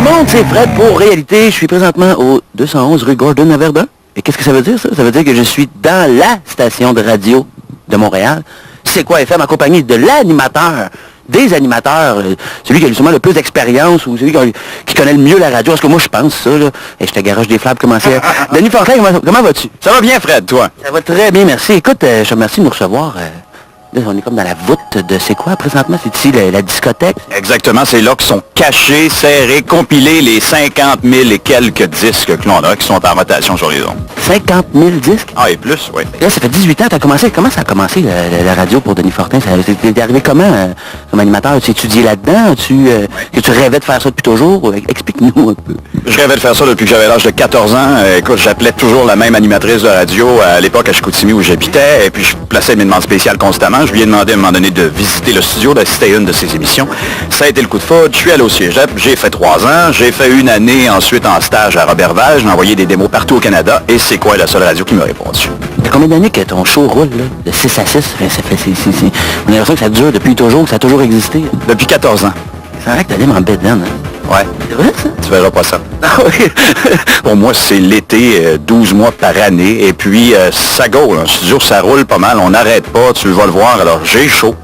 monde, c'est Fred pour Réalité. Je suis présentement au 211 rue Gordon à Verdun. Et qu'est-ce que ça veut dire, ça? Ça veut dire que je suis dans la station de radio de Montréal. C'est quoi FM, accompagné de l'animateur, des animateurs, celui qui a sûrement le plus d'expérience ou celui qui connaît le mieux la radio. Parce que moi, je pense ça, là. Et je te garoche des flabs, comment c'est? Denis Fortin, comment vas-tu? Ça va bien, Fred, toi? Ça va très bien, merci. Écoute, je te remercie de nous recevoir. Là, on est comme dans la voûte de c'est quoi présentement? C'est ici la discothèque? Exactement, c'est là que sont cachés, serrés, compilés les 50 000 et quelques disques que l'on a qui sont en rotation sur les ondes. 50 000 disques? Ah, et plus, oui. Là, ça fait 18 ans que tu as commencé. Comment ça a commencé, la radio pour Denis Fortin? T'es arrivé comment, comme animateur? Tu étudié là-dedans? Que tu rêvais de faire ça depuis toujours? Explique-nous un peu. Je rêvais de faire ça depuis que j'avais l'âge de 14 ans. Écoute, j'appelais toujours la même animatrice de radio à l'époque à Chicoutimi où j'habitais. Et puis, je plaçais mes demandes spéciales constamment. Je lui ai demandé à un moment donné de visiter le studio, d'assister à une de ses émissions. Ça a été le coup de foudre. Je suis allé au Cégep. J'ai fait 3 ans. J'ai fait une année ensuite en stage à Roberval. J'ai envoyé des démos partout au Canada. Et c'est quoi la seule radio qui m'a répondu? Ça fait combien d'années que ton show roule, là? De 6 à 6? On a l'impression que ça dure depuis toujours, que ça a toujours existé. Depuis 14 ans. C'est vrai que t'allais en bedaine, hein? Ouais. C'est vrai, ça? Tu verras pas ça. Ah oui. Pour moi, c'est l'été, 12 mois par année. Et puis, ça gaule. Un studio, ça roule pas mal. On n'arrête pas. Tu vas le voir. Alors, j'ai chaud.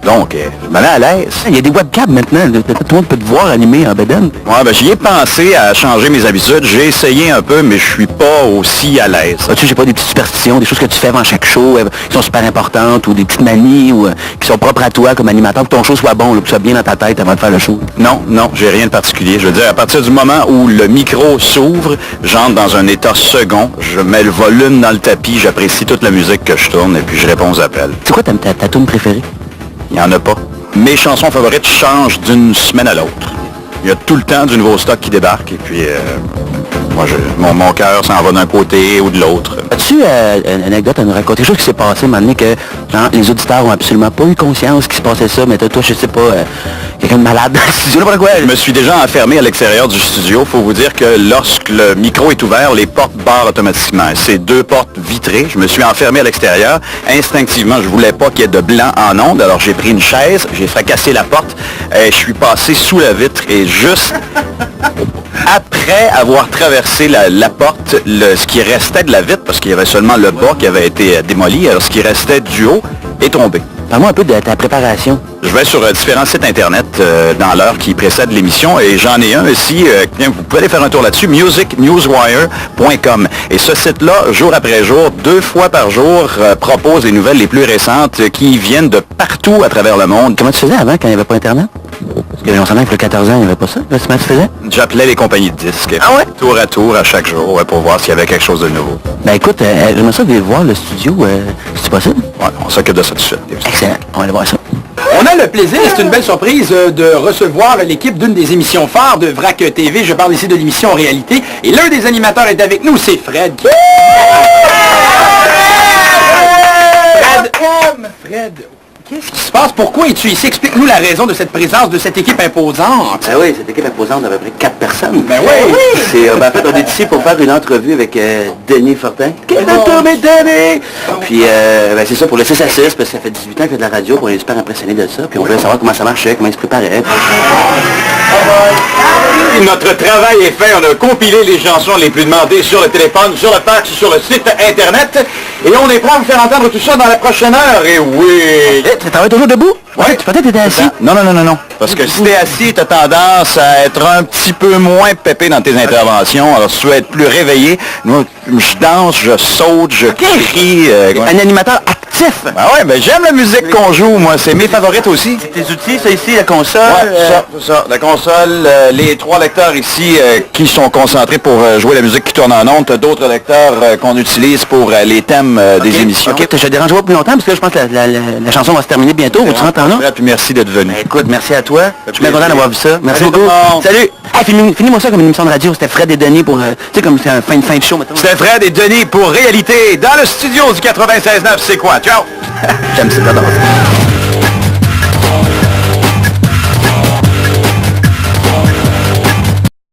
Donc, je me mets à l'aise. Il y a des webcams maintenant. Tout le monde peut te voir animer en bedaine. Ouais, ben j'y ai pensé à changer mes habitudes. J'ai essayé un peu, mais je suis pas aussi à l'aise. Tu sais, j'ai pas des petites superstitions, des choses que tu fais avant chaque show, qui sont super importantes, ou des petites manies, ou qui sont propres à toi comme animateur, pour que ton show soit bon, là, que tu sois bien dans ta tête avant de faire le show. Non, j'ai rien de particulier. Je veux dire, à partir du moment où le micro s'ouvre, j'entre dans un état second, je mets le volume dans le tapis, j'apprécie toute la musique que je tourne, et puis je réponds aux appels. C'est quoi ta tune préférée? Il n'y en a pas. Mes chansons favorites changent d'une semaine à l'autre. Il y a tout le temps du nouveau stock qui débarque, et puis moi, mon cœur s'en va d'un côté ou de l'autre. As-tu une anecdote à nous raconter? Quelque chose qui s'est passé, un moment donné, que genre, les auditeurs ont absolument pas eu conscience qu'il se passait ça, mais toi, je sais pas, quelqu'un de malade dans le studio, n'importe quoi. Je me suis déjà enfermé à l'extérieur du studio. Faut vous dire que lorsque le micro est ouvert, les portes barrent automatiquement. C'est 2 portes vitrées. Je me suis enfermé à l'extérieur. Instinctivement, je voulais pas qu'il y ait de blanc en ondes. Alors j'ai pris une chaise, j'ai fracassé la porte, et je suis passé sous la vitre, et juste après avoir traversé la porte, ce qui restait de la vitre, parce qu'il y avait seulement le bas qui avait été démoli, alors ce qui restait du haut est tombé. Parle-moi un peu de ta préparation. Je vais sur différents sites internet dans l'heure qui précède l'émission, et j'en ai un ici, vous pouvez aller faire un tour là-dessus, musicnewswire.com. Et ce site-là, jour après jour, 2 fois par jour, propose les nouvelles les plus récentes qui viennent de partout à travers le monde. Comment tu faisais avant, quand il n'y avait pas Internet? Parce que j'en savais que le 14 ans, il n'y avait pas ça. Comment tu faisais? J'appelais les compagnies de disques. Ah ouais? Tour à tour, à chaque jour, ouais, pour voir s'il y avait quelque chose de nouveau. Ben écoute, j'aimerais ça aller voir le studio, c'est possible? Ouais, on s'occupe de ça tout de suite. Excellent, on va aller voir ça. On a le plaisir, c'est une belle surprise, de recevoir l'équipe d'une des émissions phares de VRAC TV. Je parle ici de l'émission Réalité. Et l'un des animateurs est avec nous, c'est Fred. Fred, qu'est-ce qui se passe? Pourquoi es-tu ici? Explique-nous la raison de cette présence, de cette équipe imposante. Ben oui, cette équipe imposante d'à peu près 4 personnes. Ben oui! C'est, en fait, on est ici pour faire une entrevue avec Denis Fortin. Quel retour, Denis! Puis, ben, c'est ça, pour le 6 à 6, parce que ça fait 18 ans qu'il fait de la radio, puis on est super impressionnés de ça, puis on voulait savoir comment ça marchait, comment il se préparait. Notre travail est fait, on a compilé les chansons les plus demandées sur le téléphone, sur le fax, sur le site internet, et on est prêt à vous faire entendre tout ça dans la prochaine heure, et oui! Tu travailles toujours debout? Ouais. Tu peut-être étais assis? Non. Parce que si t'es assis, t'as tendance à être un petit peu moins pépé dans tes interventions. Alors si tu veux être plus réveillé, moi, je danse, je saute, je crie. Un animateur actif! Ben ouais, ben j'aime la musique qu'on joue, moi. C'est mes favorites aussi. Tes outils, ça ici, la console? Ouais, ça. La console, les 3 lecteurs ici qui sont concentrés pour jouer la musique qui tourne en ondes. T'as d'autres lecteurs qu'on utilise pour les thèmes des émissions. Ok, je te dérange pas plus longtemps, parce que je pense que la chanson va se terminer bientôt. Tu rentres en là? Puis merci d'être venu. Ben, écoute, merci à toi. Je suis bien content d'avoir vu ça. Merci beaucoup. Salut! Hey, finis-moi ça comme une émission de radio. C'était Fred et Denis pour... tu sais, comme c'est un fin de show, maintenant. C'était Fred et Denis pour Réalité dans le studio du 96.9. C'est quoi? Ciao! J'aime ça, j'adore ça.